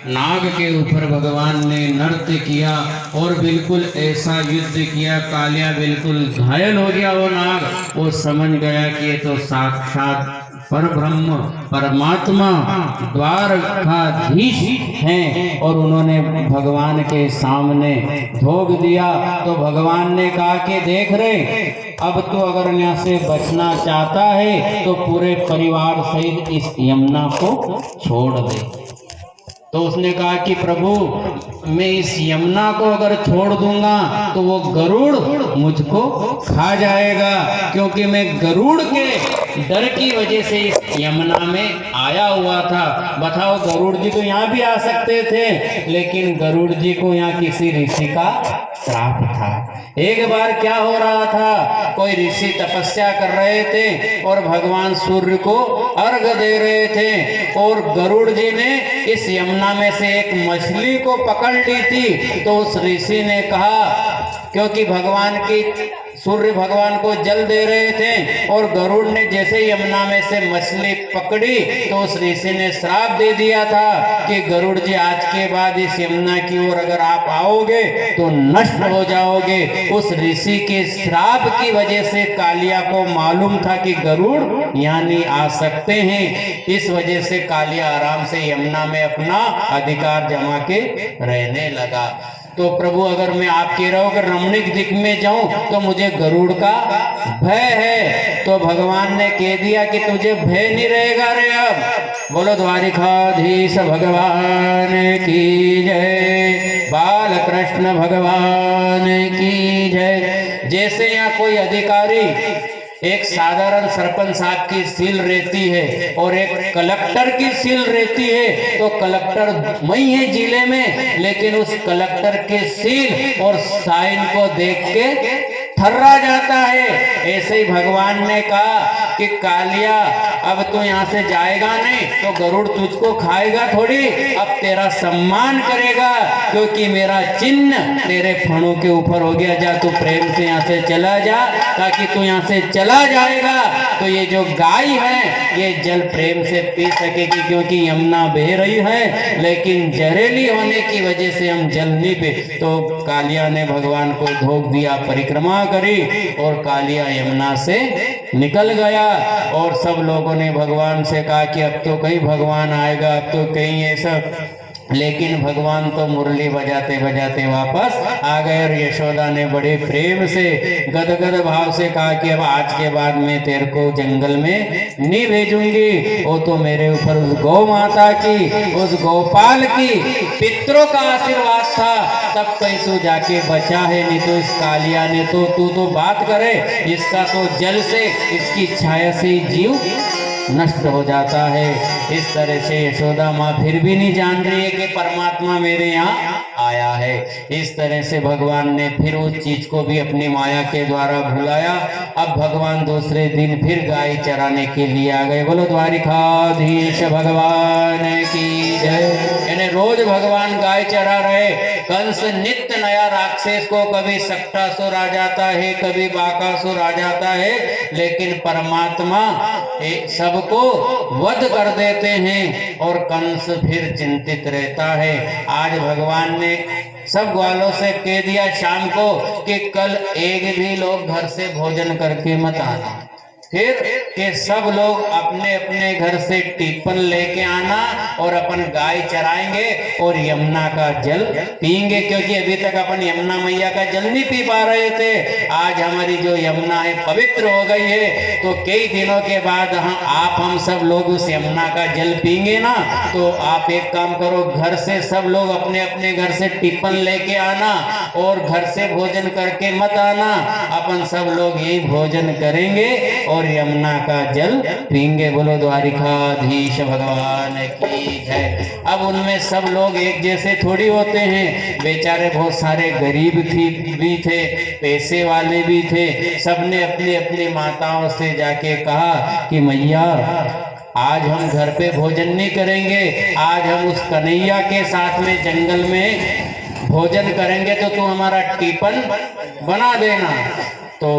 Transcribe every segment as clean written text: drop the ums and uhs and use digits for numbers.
नाग के ऊपर भगवान ने नृत्य किया और बिल्कुल ऐसा युद्ध किया, कालिया बिल्कुल घायल हो गया। वो नाग वो समझ गया कि ये तो साक्षात परब्रह्म परमात्मा द्वारकाधीश हैं और उन्होंने भगवान के सामने भोग दिया। तो भगवान ने कहा कि देख रहे, अब तो अगर यहाँ से बचना चाहता है तो पूरे परिवार सहित इस यमुना को छोड़ दे। तो उसने कहा कि प्रभु मैं इस यमुना को अगर छोड़ दूंगा तो वो गरुड़ मुझको खा जाएगा, क्योंकि मैं गरुड़ के डर की वजह से इस यमुना में आया हुआ था। बताओ, गरुड़ जी तो यहाँ भी आ सकते थे, लेकिन गरुड़ जी को यहाँ किसी ऋषि का श्राप था। एक बार क्या हो रहा था, कोई ऋषि तपस्या कर रहे थे और भगवान सूर्य को अर्घ दे रहे थे और गरुड़ जी ने इस यमुना में से एक मछली को पकड़ ली थी। तो उस ऋषि ने कहा, क्योंकि भगवान की सूर्य भगवान को जल दे रहे थे और गरुड़ ने जैसे यमुना में से मछली पकड़ी तो उस ऋषि ने श्राप दे दिया था कि गरुड़ जी आज के बाद इस यमुना की ओर अगर आप आओगे तो नष्ट हो जाओगे। उस ऋषि के श्राप की वजह से कालिया को मालूम था कि गरुड़ यहाँ नहीं आ सकते हैं। इस वजह से कालिया आराम से यमुना में अपना अधिकार जमा के रहने लगा। तो प्रभु, अगर मैं आप कह रहा हूं कि रमणीक दिख में जाऊं तो मुझे गरुड़ का भय है, तो भगवान ने कह दिया कि तुझे भय नहीं रहेगा रे। अब बोलो द्वारिकाधीश भगवान की जय, बाल कृष्ण भगवान की जय। जैसे यहाँ कोई अधिकारी, एक साधारण सरपंच साहब की सील रहती है और एक कलेक्टर की सील रहती है, तो कलेक्टर वही है जिले में, लेकिन उस कलेक्टर के सील और साइन को देख के थर्रा जाता है। ऐसे ही भगवान ने कहा कि कालिया अब तो यहाँ से जाएगा नहीं तो गरुड़ तुझको खाएगा थोड़ी, अब तेरा सम्मान करेगा, क्योंकि मेरा चिन्ह तेरे फणों के ऊपर हो गया। जा तू प्रेम से यहाँ से चला जा, ताकि तू यहाँ से चला जाएगा तो ये जो गाय है ये जल प्रेम से पी सकेगी, क्योंकि यमुना बह रही है लेकिन जहरीली होने की वजह से हम जल नहीं पी। तो कालिया ने भगवान को धोख दिया, परिक्रमा करी और कालिया यमुना से निकल गया। और सब लोगों ने भगवान से कहा कि अब तो कहीं भगवान आएगा, अब तो कहीं ऐसा, लेकिन भगवान तो मुरली बजाते बजाते वापस आ गए। और यशोदा ने बड़े प्रेम से गदगद भाव से कहा कि अब आज के बाद मैं तेरे को जंगल में नहीं भेजूंगी, वो तो मेरे ऊपर उस गौ माता की, उस गोपाल की पितरों का आशीर्वाद था, तब कहीं तू जाके बचा है, नहीं तो इस कालिया ने तो तू तो बात करे, इसका तो जल से, इसकी छाया से जीव नष्ट हो जाता है। इस तरह से यशोदा माँ फिर भी नहीं जान रही है कि परमात्मा मेरे यहाँ आया है। इस तरह से भगवान ने फिर उस चीज को भी अपनी माया के द्वारा भुलाया। अब भगवान दूसरे दिन फिर गाय चराने के लिए आ गए। बोलो द्वारिकाधीश भगवान की जय। यानी रोज भगवान गाय चरा रहे। कंस नित्य नया राक्षस को, कभी सक्टासुर आ जाता है, कभी बाकासुर आ जाता है, लेकिन परमात्मा सबको वध कर देते हैं और कंस फिर चिंतित रहता है। आज भगवान ने सब ग्वालों से कह दिया शाम को कि कल एक भी लोग घर से भोजन करके मत आना, फिर के सब लोग अपने अपने घर से टीपन लेके आना और अपन गाय चराएंगे और यमुना का जल पिएंगे, क्योंकि अभी तक अपन यमुना मैया का जल नहीं पी पा रहे थे। आज हमारी जो यमुना है पवित्र हो गई है, तो कई दिनों के बाद हम सब लोग उस यमुना का जल पिएंगे ना। तो आप एक काम करो, घर से सब लोग अपने अपने घर से टिफिन लेके आना और घर से भोजन करके मत आना। अपन सब लोग यही भोजन करेंगे और यमुना का जल पीएंगे। बोलो द्वारिकाधीश भगवान की जय। अब उनमें सब लोग एक जैसे थोड़ी होते हैं, बेचारे बहुत सारे गरीब भी थे, पैसे वाले भी थे। सबने अपनी अपनी माताओं से जाके कहा कि मैया आज हम घर पे भोजन नहीं करेंगे, आज हम उस कन्हैया के साथ में जंगल में भोजन करेंगे, तो तू हमारा टिफिन बना देना। तो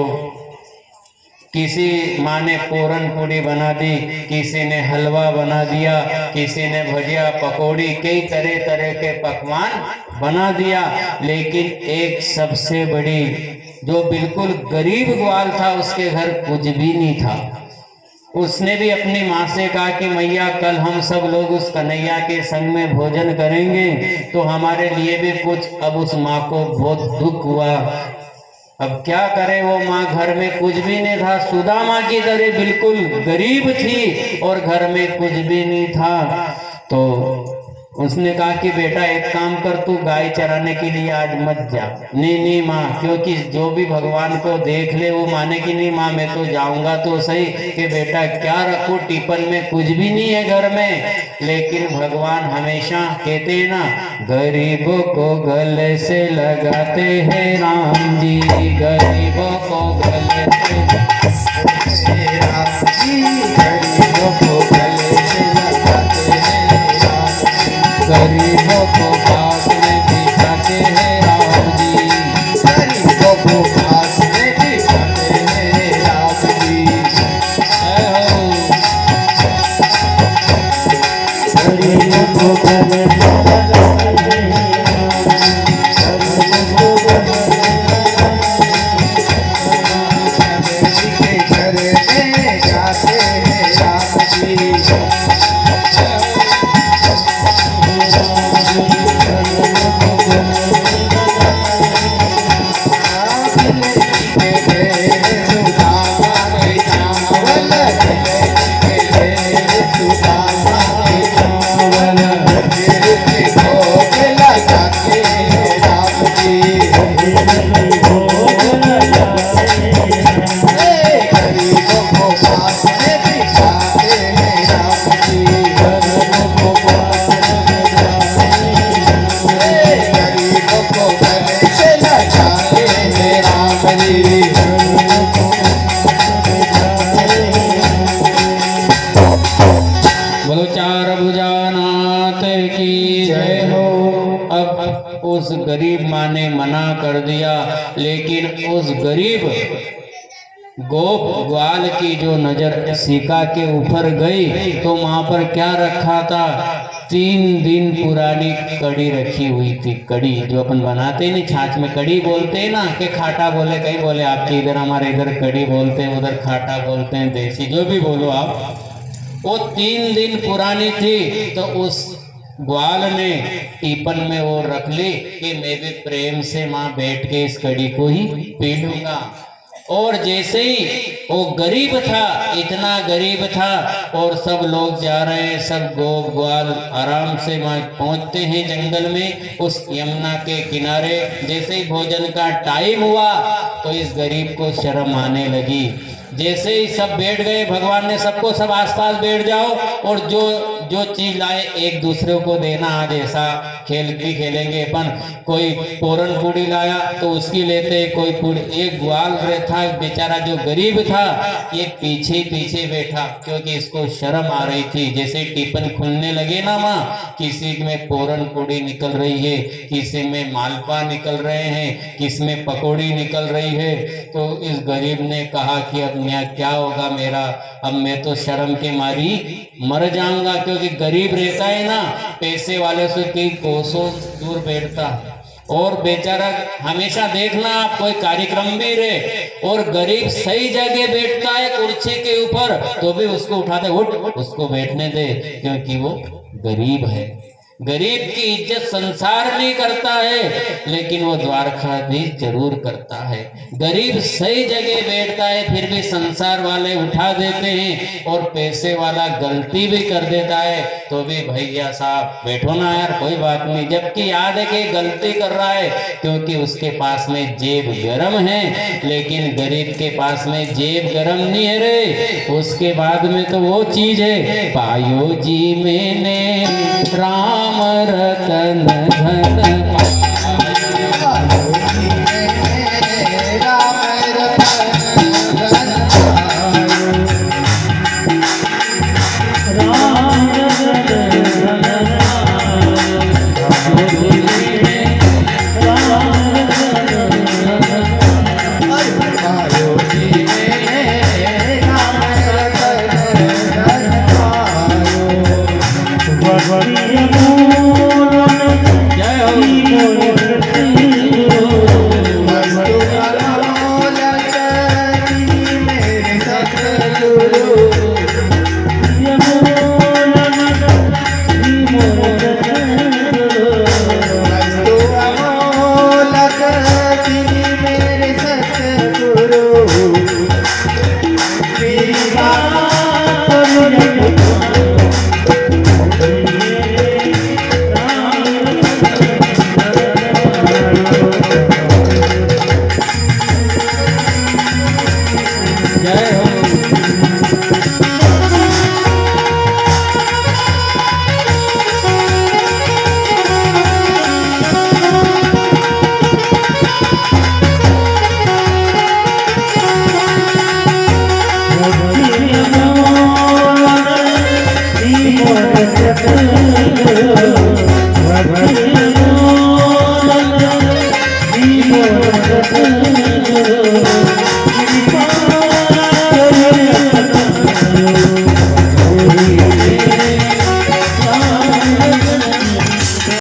किसी माँ ने पूरन पूड़ी बना दी, किसी ने हलवा बना दिया, किसी ने भजिया पकौड़ी, कई तरह तरह के पकवान बना दिया। लेकिन एक सबसे बड़ी जो बिल्कुल गरीब ग्वाल था, उसके घर कुछ भी नहीं था। उसने भी अपनी माँ से कहा कि मैया कल हम सब लोग उस कन्हैया के संग में भोजन करेंगे, तो हमारे लिए भी कुछ। अब उस माँ को बहुत दुख हुआ। अब क्या करे, वो माँ घर में कुछ भी नहीं था, सुदामा की तरह बिल्कुल गरीब थी और घर में कुछ भी नहीं था। तो उसने कहा कि बेटा एक काम कर, तू गाय चराने के लिए आज मत जा। नहीं माँ, क्योंकि जो भी भगवान को देख ले वो माने कि नहीं माँ मैं तो जाऊंगा तो सही। कि बेटा क्या रखूं टिफिन में, कुछ भी नहीं है घर में। लेकिन भगवान हमेशा कहते हैं ना, गरीबों को गले से लगाते हैं राम जी, गरीबों को गले से राम जी, गरीबों को गले से लगाते हैं, गरीबों को पास में बिठाते हैं राम जी, गरीबों को पास में बिठाते हैं राम जी। गरीबों को गले से लगाते हैं, उस गरीब माँ ने मना कर दिया। लेकिन उस गरीब गोप ग्वाल की जो नजर सीका के ऊपर गई, तो वहां पर क्या रखा था, 3 दिन पुरानी कड़ी रखी हुई थी। कड़ी जो अपन बनाते हैं ना, छाछ में कड़ी बोलते हैं ना, कि खाटा बोले, कहीं बोले आपके इधर, हमारे इधर कड़ी बोलते हैं, उधर खाटा बोलते हैं, देसी जो भी बोलो आप। वो 3 दिन पुरानी थी। तो उस ग्वाल ने टिफिन में वो रख ली कि मैं भी प्रेम से माँ बैठ के इस कड़ी को ही पी लूंगा। और जैसे ही वो गरीब था, इतना गरीब था, और सब लोग जा रहे हैं, सब गोप ग्वाल आराम से वहाँ पहुँचते हैं जंगल में, उस यमुना के किनारे। जैसे ही भोजन का टाइम हुआ तो इस गरीब को शर्म आने लगी। जैसे ही सब बैठ गए, भगवान ने सबको सब आसपास बैठ जाओ और जो जो चीज लाए एक दूसरे को देना। आज ऐसा खेल भी खेलेंगे अपन, कोई पूरन पूड़ी लाया तो उसकी लेते, कोई पूड़ी। एक ग्वाल था बेचारा जो गरीब था, ये पीछे पीछे बैठा, क्योंकि इसको शर्म आ रही थी। जैसे टिफिन खुलने लगे ना माँ, किसी में पूरन पूड़ी निकल रही है, किसी में मालपा निकल रहे हैं, किसी में पकौड़ी निकल रही है। तो इस गरीब ने कहा कि अब मैं क्या होगा मेरा, अब मैं तो शर्म के मारी मर जाऊंगा। क्योंकि गरीब रहता है ना, पैसे वाले से कई कोसों दूर बैठता, और बेचारा हमेशा देखना आप कोई कार्यक्रम भी रहे और गरीब सही जगह बैठता है कुर्सी के ऊपर तो भी उसको उठाते, उठ उसको बैठने दे, क्योंकि वो गरीब है। गरीब की इज्जत संसार नहीं करता है लेकिन वो द्वारकाधीश जरूर करता है। गरीब सही जगह बैठता है फिर भी संसार वाले उठा देते हैं, और पैसे वाला गलती भी कर देता है तो भी भैया साहब बैठो ना यार कोई बात नहीं, जबकि याद है कि गलती कर रहा है क्योंकि उसके पास में जेब गरम है। लेकिन गरीब के पास में जेब गरम नहीं है रे, उसके बाद में तो वो चीज है, पायो जी मैंने राम रतन धन